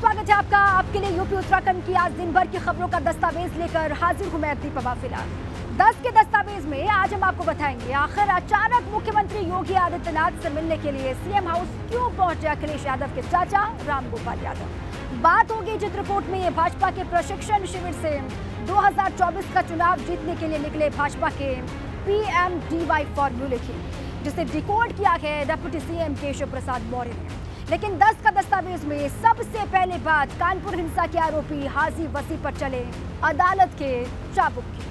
स्वागत है आपका। आपके लिए यूपी उत्तराखंड की आज दिन भर की खबरों का दस्तावेज लेकर हाजिर हूं मैं दीपा फिलहाल। 10 के दस्तावेज में आज हम आपको बताएंगे आखिर अचानक मुख्यमंत्री योगी आदित्यनाथ से मिलने के लिए सीएम हाउस क्यों पहुंचे अखिलेश यादव के चाचा रामगोपाल यादव। बात होगी चित्रकूट में भाजपा के प्रशिक्षण शिविर से 2024 का चुनाव जीतने के लिए निकले भाजपा के PMDY फॉर्मूले की, जिसे डिकोड किया है डिप्टी सीएम केशव प्रसाद मौर्य ने। लेकिन 10 का दस्तावेज में सबसे पहले बात कानपुर हिंसा के आरोपी हाजी वसी पर चले अदालत के चाबुक की।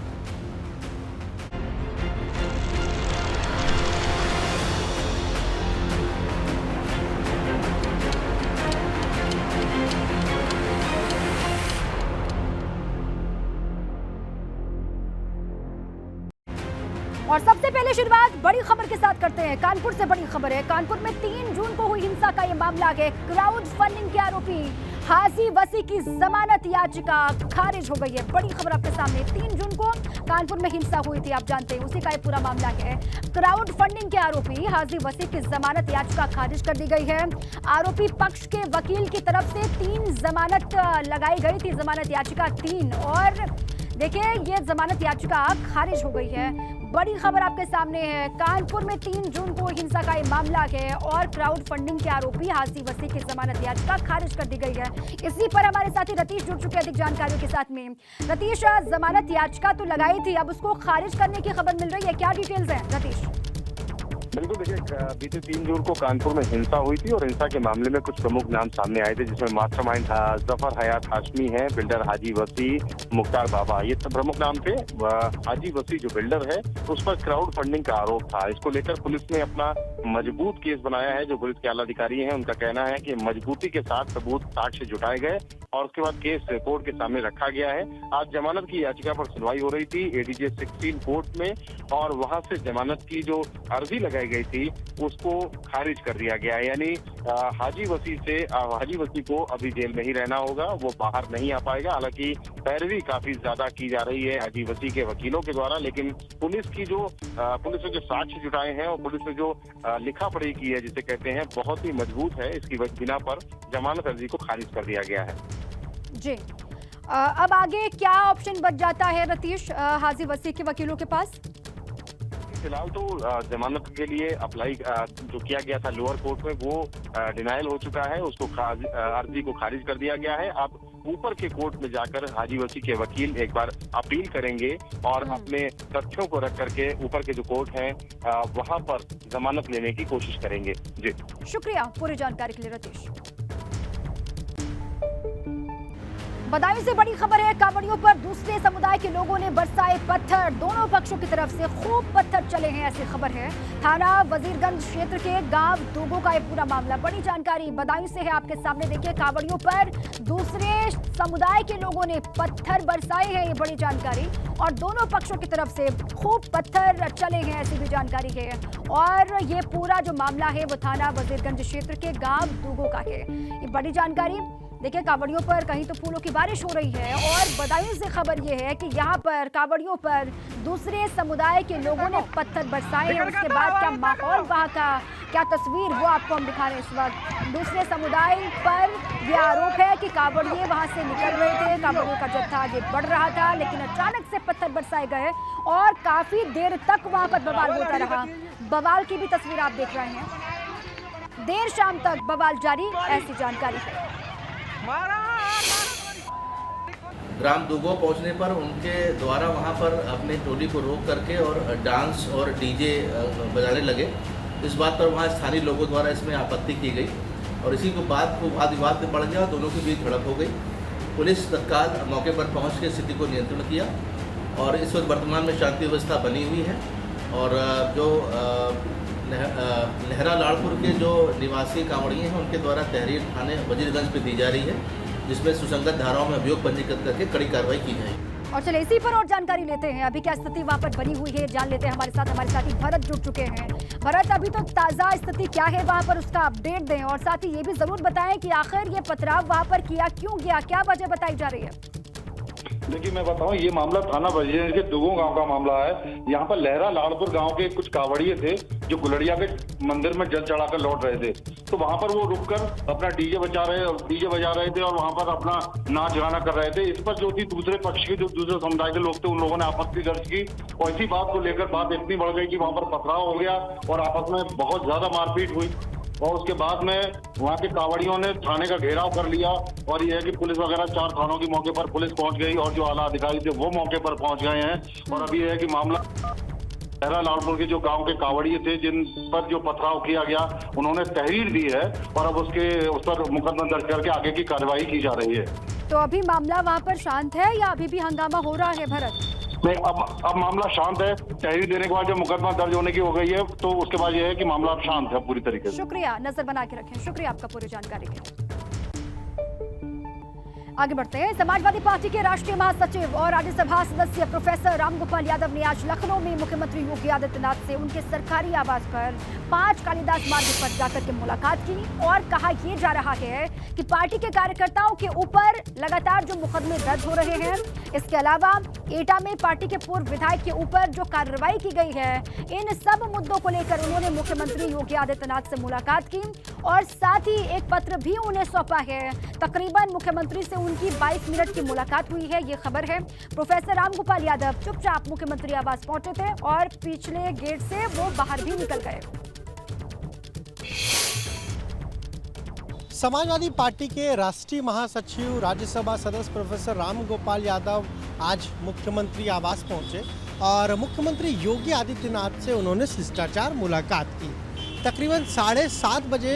और सबसे पहले शुरुआत बड़ी खबर के साथ करते हैं। कानपुर से बड़ी खबर है। कानपुर में 3 जून को हुई हिंसा का ये मामला है। क्राउड फंडिंग के आरोपी हाजी वसी की जमानत याचिका खारिज हो गई है। बड़ी खबर आपके सामने। 3 जून को कानपुर में हिंसा हुई थी, आप जानते हैं, उसी का ये पूरा मामला है। क्राउड फंडिंग के आरोपी हाजी वसी की जमानत याचिका खारिज कर दी गई है। आरोपी पक्ष के वकील की तरफ से 3 जमानत लगाई गई थी, जमानत याचिका 3, और देखिए ये जमानत याचिका खारिज हो गई है। बड़ी खबर आपके सामने है। कानपुर में 3 जून को हिंसा का ये मामला है और क्राउड फंडिंग के आरोपी हाजी वसी की जमानत याचिका खारिज कर दी गई है। इसी पर हमारे साथी रतीश जुड़ चुके हैं अधिक जानकारियों के साथ में। रतीश, जमानत याचिका तो लगाई थी, अब उसको खारिज करने की खबर मिल रही है, क्या डिटेल्स हैं रतीश? बिल्कुल, देखिए बीते 3 जून को कानपुर में हिंसा हुई थी और हिंसा के मामले में कुछ प्रमुख नाम सामने आए थे, जिसमें मास्टरमाइंड जफर हयात हाशमी है, बिल्डर हाजी वसी, मुख्तार बाबा, ये सब प्रमुख नाम थे। हाजी वसी जो बिल्डर है उस पर क्राउड फंडिंग का आरोप था। इसको लेकर पुलिस ने अपना मजबूत केस बनाया है। जो पुलिस के आला अधिकारी हैं उनका कहना है कि मजबूती के साथ सबूत साक्ष्य जुटाए गए और उसके बाद केस कोर्ट के सामने रखा गया है। आज जमानत की याचिका पर सुनवाई हो रही थी ADJ 16 कोर्ट में, और वहां से जमानत की जो अर्जी लगाई गई थी उसको खारिज कर दिया गया है। यानी हाजी वसी को अभी जेल में ही रहना होगा, वो बाहर नहीं आ पाएगा। हालांकि पैरवी काफी ज्यादा की जा रही है हाजी वसी के वकीलों के द्वारा, लेकिन पुलिस ने जो साक्ष्य जुटाए हैं और पुलिस ने जो लिखा पढ़ी की है, जिसे कहते हैं, बहुत ही मजबूत है। इसकी बिना पर जमानत अर्जी को खारिज कर दिया गया है। जी, अब आगे क्या ऑप्शन बच जाता है रतीश हाजी वसी के वकीलों के पास? फिलहाल तो जमानत के लिए अप्लाई जो किया गया था लोअर कोर्ट में वो डिनायल हो चुका है, उसको अर्जी को खारिज कर दिया गया है। अब ऊपर के कोर्ट में जाकर हाजी वसी के वकील एक बार अपील करेंगे और अपने तथ्यों को रख करके ऊपर के जो कोर्ट है वहां पर जमानत लेने की कोशिश करेंगे। जी, शुक्रिया पूरी जानकारी के लिए रतीश। बदायूं से बड़ी खबर है। कांवड़ियों पर दूसरे समुदाय के लोगों ने बरसाए पत्थर। दोनों पक्षों की तरफ से खूब पत्थर चले हैं, ऐसी खबर है। थाना वजीरगंज क्षेत्र के गांव दूगो का ये पूरा मामला। बड़ी जानकारी बदायूं से है आपके सामने। देखिए, कांवड़ियों पर दूसरे समुदाय के लोगों ने पत्थर बरसाए हैं, ये बड़ी जानकारी, और दोनों पक्षों की तरफ से खूब पत्थर चले हैं, ऐसी भी जानकारी है। और ये पूरा जो मामला है वो थाना वजीरगंज क्षेत्र के गांव दूगो का है, ये बड़ी जानकारी। देखिए, कांवड़ियों पर कहीं तो फूलों की बारिश हो रही है, और बदायूं से खबर यह है कि यहाँ पर कांवड़ियों पर दूसरे समुदाय के लोगों ने पत्थर बरसाए हैं। उसके बाद क्या माहौल वहाँ का, क्या तस्वीर, वो आपको हम दिखा रहे हैं इस वक्त। दूसरे समुदाय पर यह आरोप है कि कांवड़िए वहाँ से निकल रहे थे, कांवड़ियों का जत्था आगे बढ़ रहा था, लेकिन अचानक से पत्थर बरसाए गए और काफी देर तक वहाँ पर बवाल होता रहा। बवाल की भी तस्वीर आप देख रहे हैं। देर शाम तक बवाल जारी, ऐसी जानकारी है। ग्राम दूगो पहुंचने पर उनके द्वारा वहां पर अपने टोली को रोक करके और डांस और डीजे बजाने लगे। इस बात पर वहां स्थानीय लोगों द्वारा इसमें आपत्ति की गई और इसी को वाद विवाद में बढ़ गया और दोनों के बीच झड़प हो गई। पुलिस तत्काल मौके पर पहुंच के स्थिति को नियंत्रण किया और इस वक्त वर्तमान में शांति व्यवस्था बनी हुई है। और जो लहरा लाड़पुर के जो निवासी कांवड़िए हैं उनके द्वारा तहरीर थाने वजीरगंज पे दी जा रही है, जिसमें सुसंगत धाराओं में अभियोग पंजीकृत करके कड़ी कार्रवाई की जाएगी। और चलिए इसी पर और जानकारी लेते हैं। अभी क्या स्थिति वहां पर बनी हुई है जान लेते हैं। हमारे साथी भरत जुड़ चुके हैं। भरत, अभी तो ताजा स्थिति क्या है वहां पर, उसका अपडेट दें, और साथ ही ये भी जरूर बताएं कि आखिर ये पथराव वहां पर किया क्यों गया, क्या वजह बताई जा रही है? देखिए, मैं बताऊं, ये मामला थाना वजीरगंज के दुगो गांव का मामला है। यहाँ पर लहरा लाड़पुर गांव के कुछ कांवड़िए थे जो गुलड़िया के मंदिर में जल चढ़ाकर लौट रहे थे, तो वहां पर वो रुककर अपना डीजे बजा रहे थे और वहां पर अपना नाच गाना कर रहे थे। इस पर जो थी दूसरे पक्ष के, जो दूसरे समुदाय के लोग थे, उन लोगों ने आपत्ति दर्ज की और इसी बात को लेकर बात इतनी बढ़ गई कि वहां पर पथराव हो गया और आपस में बहुत ज्यादा मारपीट हुई। और उसके बाद में वहाँ के कांवड़ियों ने थाने का घेराव कर लिया और ये है कि पुलिस वगैरह 4 थानों की मौके पर पुलिस पहुंच गई और जो आला अधिकारी थे वो मौके पर पहुंच गए हैं। और अभी ये है कि मामला सहरा लालपुर के जो गांव के कांवड़िए थे जिन पर जो पथराव किया गया, उन्होंने तहरीर दी है और अब उस पर मुकदमा दर्ज करके आगे की कार्रवाई की जा रही है। तो अभी मामला वहाँ पर शांत है या अभी भी हंगामा हो रहा है भरत? नहीं, अब मामला शांत है। तहरीर देने के बाद जब मुकदमा दर्ज होने की हो गई है तो उसके बाद यह है कि मामला अब शांत है पूरी तरीके से। शुक्रिया, नजर बना के रखें। शुक्रिया आपका पूरी जानकारी के लिए। आगे बढ़ते हैं। समाजवादी पार्टी के राष्ट्रीय महासचिव और राज्यसभा सदस्य प्रोफेसर रामगोपाल यादव ने आज लखनऊ में मुख्यमंत्री योगी आदित्यनाथ से उनके सरकारी आवास पर 5 कालिदास मार्ग पर जाकर के मुलाकात की और कहा यह जा रहा है कि पार्टी के कार्यकर्ताओं के ऊपर लगातार जो मुकदमे दर्ज हो रहे हैं, इसके अलावा एटा में पार्टी के पूर्व विधायक के ऊपर जो कार्रवाई की गई है, इन सब मुद्दों को लेकर उन्होंने मुख्यमंत्री योगी आदित्यनाथ से मुलाकात की और साथ ही एक पत्र भी उन्हें सौंपा है। तकरीबन मुख्यमंत्री से उनकी 22 मिनट की मुलाकात हुई है, ये खबर है। प्रोफेसर रामगोपाल यादव चुपचाप मुख्यमंत्री आवास पहुंचे थे और पिछले गेट से वो बाहर भी निकल गए। समाजवादी पार्टी के राष्ट्रीय महासचिव राज्यसभा सदस्य प्रोफेसर रामगोपाल यादव आज मुख्यमंत्री आवास पहुंचे और मुख्यमंत्री योगी आदित्यनाथ से उन्होंने शिष्टाचार मुलाकात की। तकरीबन 7:30 बजे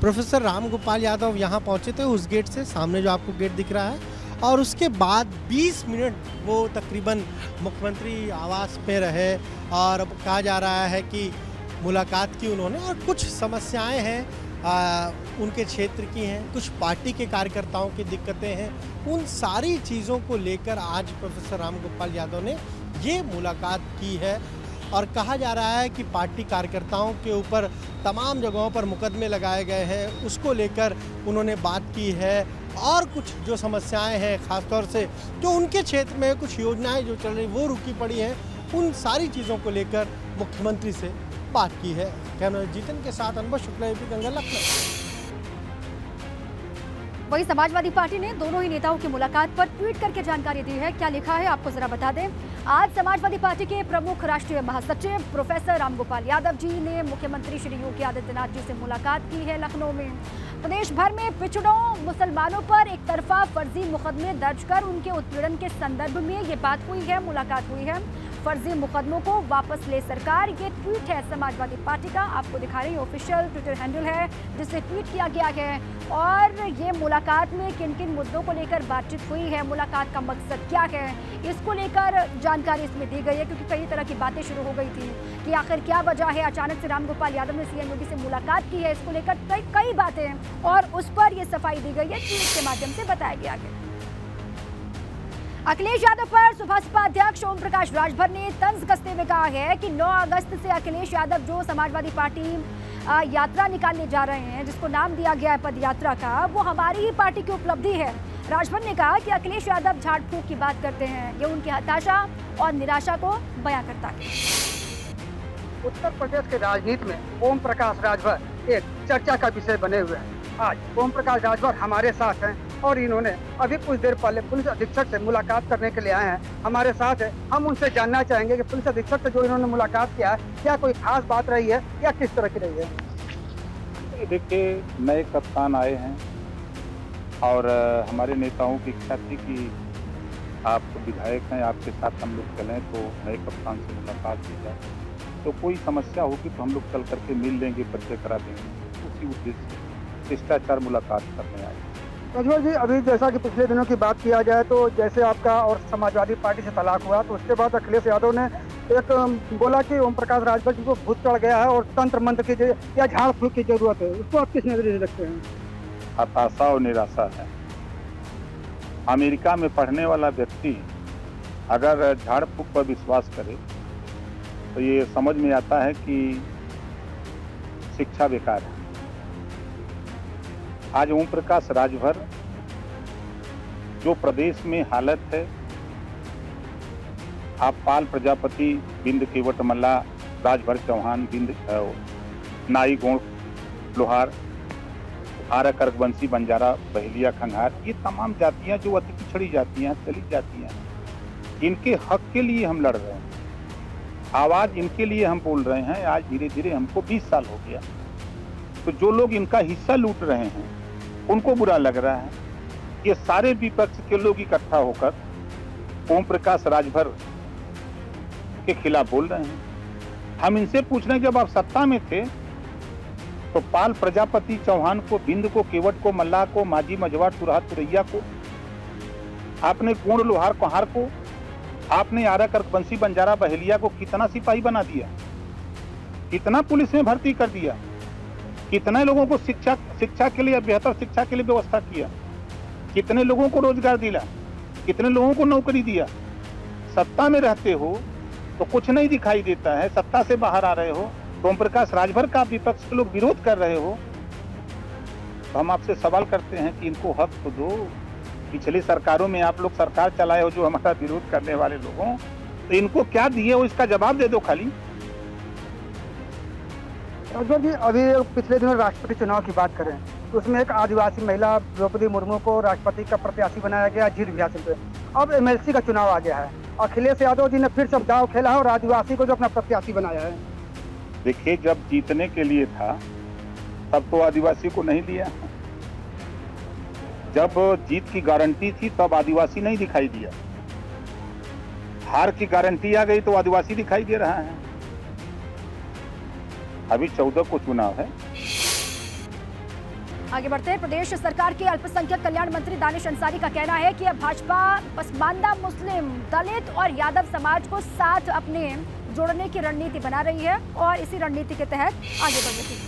प्रोफेसर रामगोपाल यादव यहां पहुंचे थे, उस गेट से, सामने जो आपको गेट दिख रहा है, और उसके बाद 20 मिनट वो तकरीबन मुख्यमंत्री आवास में रहे और कहा जा रहा है कि मुलाकात की उन्होंने और कुछ समस्याएं हैं उनके क्षेत्र की हैं, कुछ पार्टी के कार्यकर्ताओं की दिक्कतें हैं, उन सारी चीज़ों को लेकर आज प्रोफेसर रामगोपाल यादव ने ये मुलाकात की है। और कहा जा रहा है कि पार्टी कार्यकर्ताओं के ऊपर तमाम जगहों पर मुकदमे लगाए गए हैं, उसको लेकर उन्होंने बात की है और कुछ जो समस्याएं हैं, ख़ासतौर से जो उनके क्षेत्र में कुछ योजनाएं जो चल रही वो रुकी पड़ी हैं, उन सारी चीज़ों को लेकर मुख्यमंत्री से बात की है। कैमरा जीतन के साथ अनुभव शुक्ला, एबी गंगा, लखनऊ। वहीं समाजवादी पार्टी ने दोनों ही नेताओं की मुलाकात पर ट्वीट करके जानकारी दी है। क्या लिखा है आपको जरा बता दें। आज समाजवादी पार्टी के प्रमुख राष्ट्रीय महासचिव प्रोफेसर रामगोपाल यादव जी ने मुख्यमंत्री श्री योगी आदित्यनाथ जी से मुलाकात की है लखनऊ में। प्रदेश भर में पिछड़ों मुसलमानों पर एक तरफा फर्जी मुकदमे दर्ज कर उनके उत्पीड़न के संदर्भ में ये बात हुई है, मुलाकात हुई है। फर्जी मुकदमों को वापस ले सरकार, ये ट्वीट है समाजवादी पार्टी का, आपको दिखा रही ऑफिशियल ट्विटर हैंडल है जिससे ट्वीट किया गया है। और ये मुलाकात में किन किन मुद्दों को लेकर बातचीत हुई है, मुलाकात का मकसद क्या है, इसको लेकर जानकारी इसमें दी गई है, क्योंकि कई तरह की बातें शुरू हो गई थी कि आखिर क्या वजह है अचानक से रामगोपाल यादव ने सीएम योगी से मुलाकात की है, इसको लेकर कई बातें, और उस पर ये सफाई दी गई है, ट्वीट के माध्यम से बताया गया है। अखिलेश यादव पर सुभाषपा अध्यक्ष ओम प्रकाश राजभर ने तंज कसते हुए कहा है कि 9 अगस्त से अखिलेश यादव जो समाजवादी पार्टी यात्रा निकालने जा रहे हैं, जिसको नाम दिया गया है पद यात्रा का, वो हमारी ही पार्टी की उपलब्धि है। राजभर ने कहा कि अखिलेश यादव झाड़ फूंक की बात करते हैं, ये उनकी हताशा और निराशा को बयां करता है। उत्तर प्रदेश के राजनीति में ओम प्रकाश राजभर एक चर्चा का विषय बने हुए हैं। आज ओम प्रकाश राजभर हमारे साथ हैं और इन्होंने अभी कुछ देर पहले पुलिस अधीक्षक से मुलाकात करने के लिए आए हैं, हमारे साथ है। हम उनसे जानना चाहेंगे कि पुलिस अधीक्षक से जो इन्होंने मुलाकात किया है, क्या कोई खास बात रही है या किस तरह की रही है। देखिए, नए कप्तान आए हैं और हमारे नेताओं की इच्छा थी कि आप विधायक हैं, आपके साथ हम लोग चलें तो नए कप्तान से मुलाकात की जाए, तो कोई समस्या होगी तो हम लोग चल करके मिल लेंगे, परिचय करा देंगे। उसी उद्देश्य से शिष्टाचार मुलाकात करने आए। राजभर जी, अभी जैसा कि पिछले दिनों की बात किया जाए तो जैसे आपका और समाजवादी पार्टी से तलाक हुआ, तो उसके बाद अखिलेश यादव ने एक बोला कि ओम प्रकाश राजभर जी को भूत चढ़ गया है और तंत्र मंत्र की या झाड़ फूंक की जरूरत है, उसको आप किस नजरिए से रखते हैं। हताशा और निराशा है। अमेरिका में पढ़ने वाला व्यक्ति अगर झाड़ फूंक पर विश्वास करे तो ये समझ में आता है कि शिक्षा बेकार है। आज ओम प्रकाश राजभर जो प्रदेश में हालत है, आप पाल प्रजापति, बिंद केवट मल्ला राजभर चौहान, बिंद, नाई, गोंड, लोहार, आर्य, कर्कवंशी, बंजारा, बहेलिया, खंगार, ये तमाम जातियां जो अति पिछड़ी जातियां, दलित जातियां, इनके हक के लिए हम लड़ रहे हैं। आवाज इनके लिए हम बोल रहे हैं। आज धीरे धीरे हमको 20 साल हो गया, तो जो लोग इनका हिस्सा लूट रहे हैं उनको बुरा लग रहा है। ये सारे विपक्ष के लोग इकट्ठा होकर ओम प्रकाश राजभर के खिलाफ बोल रहे हैं। हम इनसे पूछ रहे हैं, जब आप सत्ता में थे तो पाल, प्रजापति, चौहान को, बिंद को, केवट को, मल्लाह को, माझी, मझवाड़, तुरहा, तुरैया को, आपने गोंड, लोहार, कोहार को, आपने आर्य, कर्कवंशी, बंजारा, बहेलिया को कितना सिपाही बना दिया, कितना पुलिस में भर्ती कर दिया, कितने लोगों को शिक्षा के लिए, बेहतर शिक्षा के लिए व्यवस्था किया, कितने लोगों को रोजगार दिला, कितने लोगों को नौकरी दिया। सत्ता में रहते हो तो कुछ नहीं दिखाई देता है, सत्ता से बाहर आ रहे हो तो ओम प्रकाश राजभर का विपक्ष के लोग विरोध कर रहे हो, तो हम आपसे सवाल करते हैं कि इनको हक तो दो। पिछली सरकारों में आप लोग सरकार चलाए हो, जो हमारा विरोध करने वाले लोगों, तो इनको क्या दिए हो इसका जवाब दे दो खाली। राजभर जी, अभी पिछले दिनों राष्ट्रपति चुनाव की बात करें तो उसमें एक आदिवासी महिला द्रौपदी मुर्मू को राष्ट्रपति का प्रत्याशी बनाया गया, जीत भी हासिल हुई। अब एमएलसी का चुनाव आ गया है, अखिलेश यादव जी ने फिर से दांव खेला है और आदिवासी को जो अपना प्रत्याशी बनाया है। देखिए, जब जीतने के लिए था तब तो आदिवासी को नहीं दिया, जब जीत की गारंटी थी तब आदिवासी नहीं दिखाई दिया, हार की गारंटी आ गई तो आदिवासी दिखाई दे रहा है। अभी 14 को चुनाव है। आगे बढ़ते हैं। प्रदेश सरकार के अल्पसंख्यक कल्याण मंत्री दानिश अंसारी का कहना है कि अब भाजपा पसमानदा मुस्लिम, दलित और यादव समाज को साथ अपने जोड़ने की रणनीति बना रही है और इसी रणनीति के तहत आगे बढ़ रही है।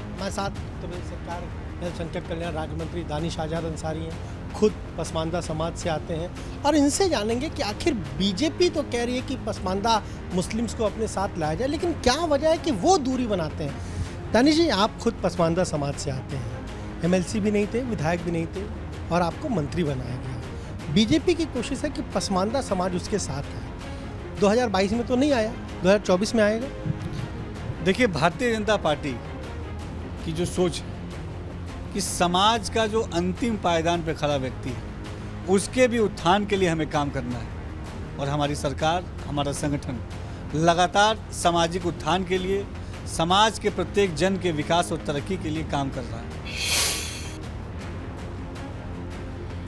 हमारे साथ प्रदेश सरकार अल्पसंख्यक कल्याण राज्य मंत्री दानिश आजाद अंसारी हैं, खुद पसमानदा समाज से आते हैं और इनसे जानेंगे कि आखिर बीजेपी तो कह रही है कि पसमानदा मुस्लिम्स को अपने साथ लाया जाए, लेकिन क्या वजह है कि वो दूरी बनाते हैं। दानिश जी, आप खुद पसमानदा समाज से आते हैं, एमएलसी भी नहीं थे, विधायक भी नहीं थे और आपको मंत्री बनाया गया। बीजेपी की कोशिश है कि पसमानदा समाज उसके साथ है। 2022 में तो नहीं आया, 2024 में आएगा। देखिए, भारतीय जनता पार्टी की जो सोच है कि समाज का जो अंतिम पायदान पे खड़ा व्यक्ति है उसके भी उत्थान के लिए हमें काम करना है और हमारी सरकार, हमारा संगठन लगातार सामाजिक उत्थान के लिए, समाज के प्रत्येक जन के विकास और तरक्की के लिए काम कर रहा है।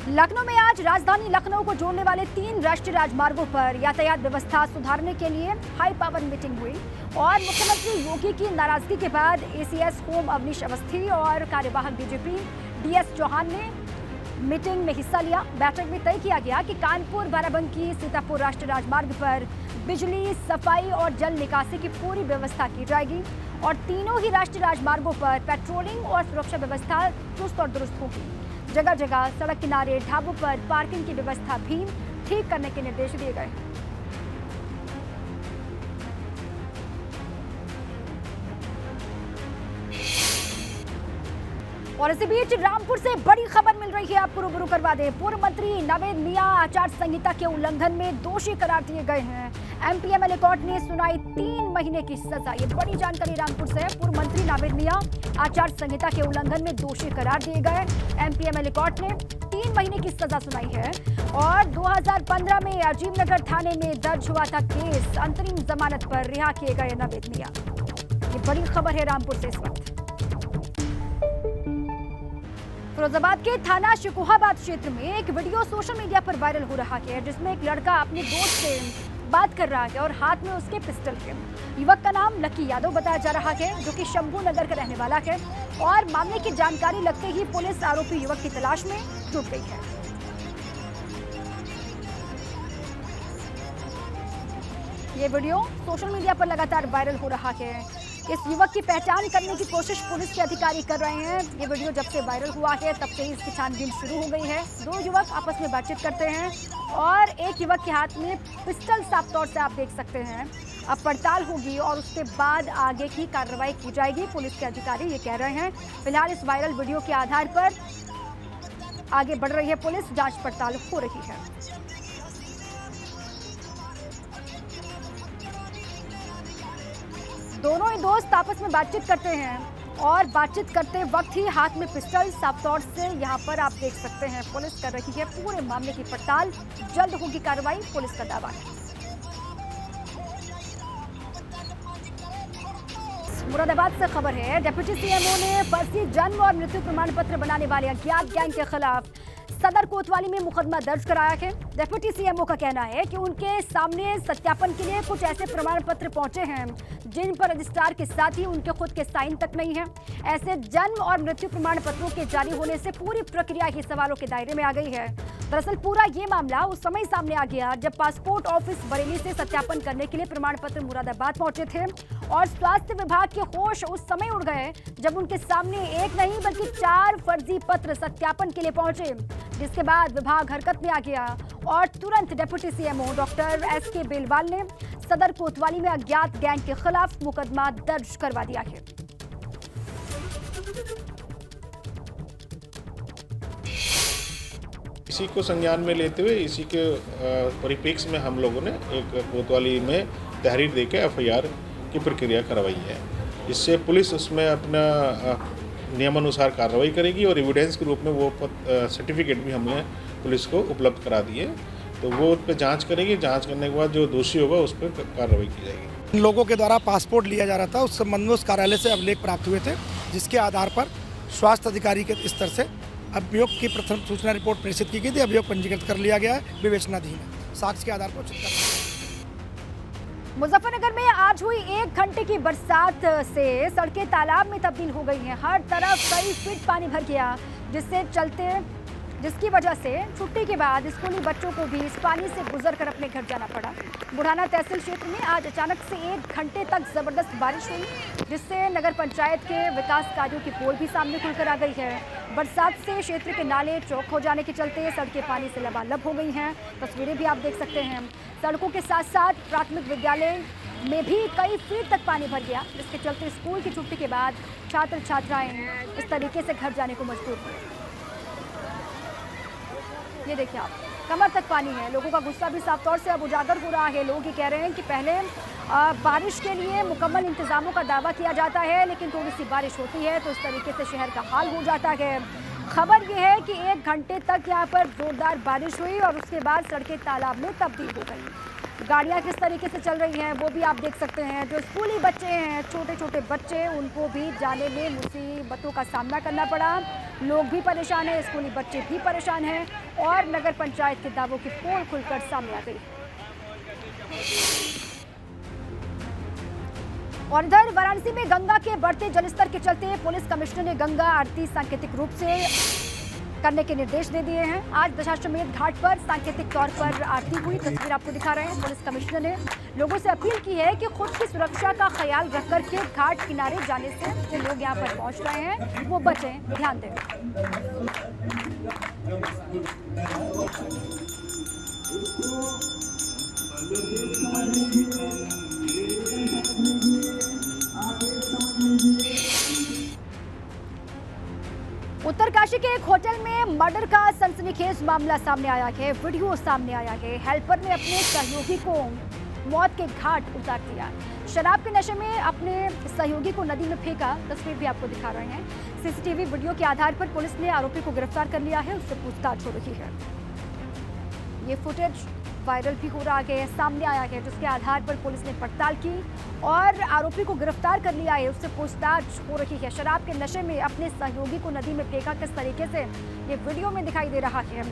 लखनऊ में आज राजधानी लखनऊ को जोड़ने वाले 3 राष्ट्रीय राजमार्गों पर यातायात व्यवस्था सुधारने के लिए हाई पावर मीटिंग हुई और मुख्यमंत्री योगी की नाराजगी के बाद एसीएस होम अवनीश अवस्थी और कार्यवाहक डीजीपी डीएस चौहान ने मीटिंग में हिस्सा लिया। बैठक में तय किया गया कि कानपुर, बाराबंकी, सीतापुर राष्ट्रीय राजमार्ग पर बिजली, सफाई और जल निकासी की पूरी व्यवस्था की जाएगी और तीनों ही राष्ट्रीय राजमार्गों पर पेट्रोलिंग और सुरक्षा व्यवस्था चुस्त और दुरुस्त होगी। जगह जगह सड़क किनारे, ढाबों पर पार्किंग की व्यवस्था भी ठीक करने के निर्देश दिए गए। और इसी बीच रामपुर से बड़ी खबर मिल रही है, आपको रूबरू करवा दें। पूर्व मंत्री नावेद मियां आचार संहिता के उल्लंघन में दोषी करार दिए गए हैं। एमपीएमएलए कोर्ट ने सुनाई 3 महीने की सजा। ये बड़ी जानकारी रामपुर से। पूर्व मंत्री नावेद मियां आचार संहिता के उल्लंघन में दोषी करार दिए गए। एमपीएमएलए कोर्ट ने 3 महीने की सजा सुनाई है और 2015 में अजीमनगर थाने में दर्ज हुआ था केस। अंतरिम जमानत पर रिहा किए गए नावेद मियां। ये बड़ी खबर है रामपुर से इस वक्त। फिरोजाबाद के थाना शिकोहाबाद क्षेत्र में एक वीडियो सोशल मीडिया पर वायरल हो रहा है जिसमें एक लड़का अपने दोस्त से बात कर रहा है और हाथ में उसके पिस्टल है। युवक का नाम लकी यादव बताया जा रहा है जो कि शंभू नगर का रहने वाला है और मामले की जानकारी लगते ही पुलिस आरोपी युवक की तलाश में जुट गई है। ये वीडियो सोशल मीडिया पर लगातार वायरल हो रहा है। इस युवक की पहचान करने की कोशिश पुलिस के अधिकारी कर रहे हैं। ये वीडियो जब से वायरल हुआ है तब से ही इसकी छानबीन शुरू हो गई है। 2 युवक आपस में बातचीत करते हैं और एक युवक के हाथ में पिस्टल साफ तौर से आप देख सकते हैं। अब पड़ताल होगी और उसके बाद आगे की कार्रवाई की जाएगी, पुलिस के अधिकारी ये कह रहे हैं। फिलहाल इस वायरल वीडियो के आधार पर आगे बढ़ रही है पुलिस, जांच पड़ताल हो रही है। दोनों ही दोस्त आपस में बातचीत करते हैं और बातचीत करते वक्त ही हाथ में पिस्टल, साफ तौर से यहाँ पर आप देख सकते हैं पुलिस कर रही है पूरे मामले की पड़ताल। जल्द होगी कार्रवाई, पुलिस का दावा है। मुरादाबाद से खबर है, डिप्टी सीएमओ ने फर्जी जन्म और मृत्यु प्रमाण पत्र बनाने वाले अज्ञात गैंग के खिलाफ सदर कोतवाली में मुकदमा दर्ज कराया है। डिप्टी सीएमओ का कहना है कि उनके सामने सत्यापन के लिए कुछ ऐसे प्रमाण पत्र पहुंचे हैं जिन पर रजिस्ट्रार के साथ ही उनके खुद के साइन तक नहीं है। ऐसे जन्म और मृत्यु प्रमाण पत्रों के जारी होने से पूरी प्रक्रिया ही सवालों के दायरे में आ गई है। दरअसल पूरा ये मामला उस समय सामने आ गया जब पासपोर्ट ऑफिस बरेली से सत्यापन करने के लिए प्रमाण पत्र मुरादाबाद पहुंचे थे और स्वास्थ्य विभाग के होश उस समय उड़ गए जब उनके सामने एक नहीं बल्कि 4 फर्जी पत्र सत्यापन के लिए पहुंचे, जिसके बाद विभाग हरकत में आ गया और तुरंत deputy CMO doctor S K Belwal ने सदर कोतवाली में अज्ञात गैंग के खिलाफ मुकदमा दर्ज करवा दिया है। इसी को संज्ञान में लेते हुए इसी के परिप्रेक्ष्य में हम लोगों ने एक कोतवाली में तहरीर देके एफआईआर की प्रक्रिया करवाई है। इससे पुलिस उसमें अपना नियमानुसार कार्रवाई करेगी और एविडेंस के रूप में वो सर्टिफिकेट भी हमने पुलिस को उपलब्ध करा दिए, तो वो उस पर जाँच करेगी। जाँच करने के बाद जो दोषी होगा उस पर कार्रवाई की जाएगी। इन लोगों के द्वारा पासपोर्ट लिया जा रहा था, उस संबंध में उस कार्यालय से अभिलेख प्राप्त हुए थे, जिसके आधार पर स्वास्थ्य अधिकारी के स्तर से अभियोग की प्रथम सूचना रिपोर्ट प्रेषित की गई थी। अभियोग पंजीकृत कर लिया गया है, विवेचनाधीन है। साक्ष्य के आधार पर मुजफ्फरनगर में आज हुई 1 घंटे की बरसात से सड़कें तालाब में तब्दील हो गई हैं। हर तरफ कई फीट पानी भर गया, जिसकी वजह से छुट्टी के बाद स्कूली बच्चों को भी इस पानी से गुजरकर अपने घर जाना पड़ा। बुढ़ाना तहसील क्षेत्र में आज अचानक से 1 घंटे तक जबरदस्त बारिश हुई, जिससे नगर पंचायत के विकास कार्यों की पोल भी सामने खुलकर आ गई है। बरसात से क्षेत्र के नाले चौक हो जाने के चलते सड़कें पानी से लबालब हो गई हैं। तस्वीरें भी आप देख सकते हैं। सड़कों के साथ साथ प्राथमिक विद्यालय में भी कई फीट तक पानी भर गया, जिसके चलते स्कूल की छुट्टी के बाद छात्र छात्राएं इस तरीके से घर जाने को मजबूर हुए। ये देखिए आप, कमर तक पानी है। लोगों का गुस्सा भी साफ तौर से अब उजागर हो रहा है। लोग ये कह रहे हैं कि पहले बारिश के लिए मुकम्मल इंतजामों का दावा किया जाता है, लेकिन थोड़ी सी बारिश होती है तो इस तरीके से शहर का हाल हो जाता है। खबर यह है कि 1 घंटे तक यहाँ पर जोरदार बारिश हुई और उसके बाद सड़कें तालाब में तब्दील हो गई। गाड़ियाँ किस तरीके से चल रही हैं वो भी आप देख सकते हैं। जो स्कूली बच्चे हैं, छोटे छोटे बच्चे, उनको भी जाने में मुसीबतों का सामना करना पड़ा। लोग भी परेशान हैं, स्कूली बच्चे भी परेशान हैं और नगर पंचायत के दावों की पोल खुलकर सामने आ गई। और इधर वाराणसी में गंगा के बढ़ते जलस्तर के चलते पुलिस कमिश्नर ने गंगा आरती सांकेतिक रूप से करने के निर्देश दे दिए हैं। आज दशाश्वमेध घाट पर सांकेतिक तौर पर आरती हुई, तस्वीर आपको दिखा रहे हैं। पुलिस कमिश्नर ने लोगों से अपील की है कि खुद की सुरक्षा का ख्याल रख कर के घाट किनारे जाने से जो लोग यहाँ पर पहुँच रहे हैं वो बचें, ध्यान दें। उत्तरकाशी के एक होटल में मर्डर का सनसनीखेज मामला सामने आया है। वीडियो सामने आया है। हेल्पर ने अपने सहयोगी को मौत के घाट उतार दिया। शराब के नशे में अपने सहयोगी को नदी में फेंका, तस्वीर भी आपको दिखा रहे हैं। सीसीटीवी वीडियो के आधार पर पुलिस ने आरोपी को गिरफ्तार कर लिया है, उससे पूछताछ हो रही है। ये फुटेज वायरल भी हो रहा है, सामने आया है, जिसके आधार पर पुलिस ने पड़ताल की और आरोपी को गिरफ्तार कर लिया है, उससे पूछताछ हो रही है। शराब के नशे में अपने सहयोगी को नदी में फेंका, किस तरीके से ये वीडियो में दिखाई दे रहा है।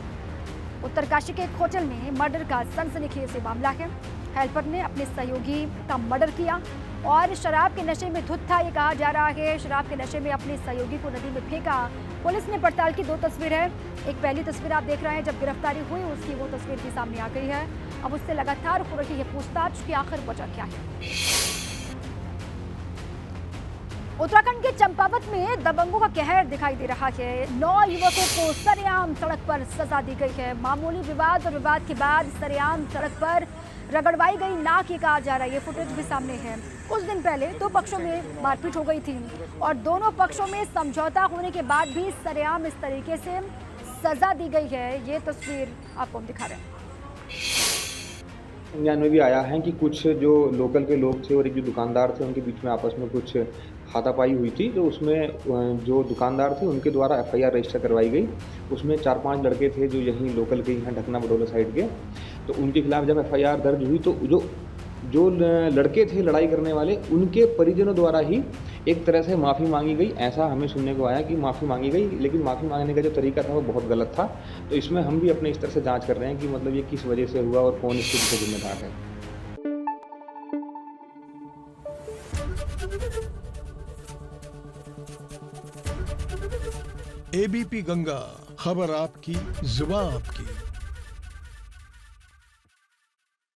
उत्तरकाशी के एक होटल में मर्डर का सनसनीखेज मामला है। हेल्पर ने अपने सहयोगी का मर्डर किया और शराब के नशे में धुत था, ये कहा जा रहा है। शराब के नशे में अपने सहयोगी को नदी में फेंका। पुलिस ने पड़ताल की 2 तस्वीर है। एक पहली तस्वीर आप देख रहे हैं जब गिरफ्तारी हुई, उसकी वो तस्वीर भी सामने आ गई है। अब उससे लगातार हो रही है पूछताछ कि आखिर वजह क्या है। उत्तराखंड के चंपावत में दबंगों का कहर दिखाई दे रहा है। 9 युवकों को सरेआम सड़क पर सजा दी गई है। मामूली विवाद और विवाद के बाद सरेआम सड़क पर रगड़वाई गई नाक, ये कहा जा रहा है। ये फुटेज भी सामने है। कुछ दिन पहले 2 पक्षों में मारपीट हो गई थी और दोनों पक्षों में समझौता होने के बाद भी सरेआम इस तरीके से सजा दी गई है। ये तस्वीर आपको हम दिखा रहे हैं। संज्ञान में भी आया है कि कुछ जो लोकल के लोग थे और एक जो दुकानदार थे उनके बीच में आपस में कुछ हाथापाई हुई थी, तो उसमें जो दुकानदार थे उनके द्वारा एफआईआर रजिस्टर करवाई गई। उसमें 4-5 लड़के थे जो यहीं लोकल के यहाँ ढकना बडोला साइड के, तो उनके खिलाफ जब एफआईआर दर्ज हुई तो जो लड़के थे लड़ाई करने वाले, उनके परिजनों द्वारा ही एक तरह से माफ़ी मांगी गई। ऐसा हमें सुनने को आया कि माफ़ी मांगी गई, लेकिन माफ़ी मांगने का जो तरीका था वो बहुत गलत था। तो इसमें हम भी अपने स्तर से जांच कर रहे हैं कि मतलब ये किस वजह से हुआ और कौन इसके पीछे जिम्मेदार है। एबीपी गंगा, खबर आपकी, जुबान आपकी।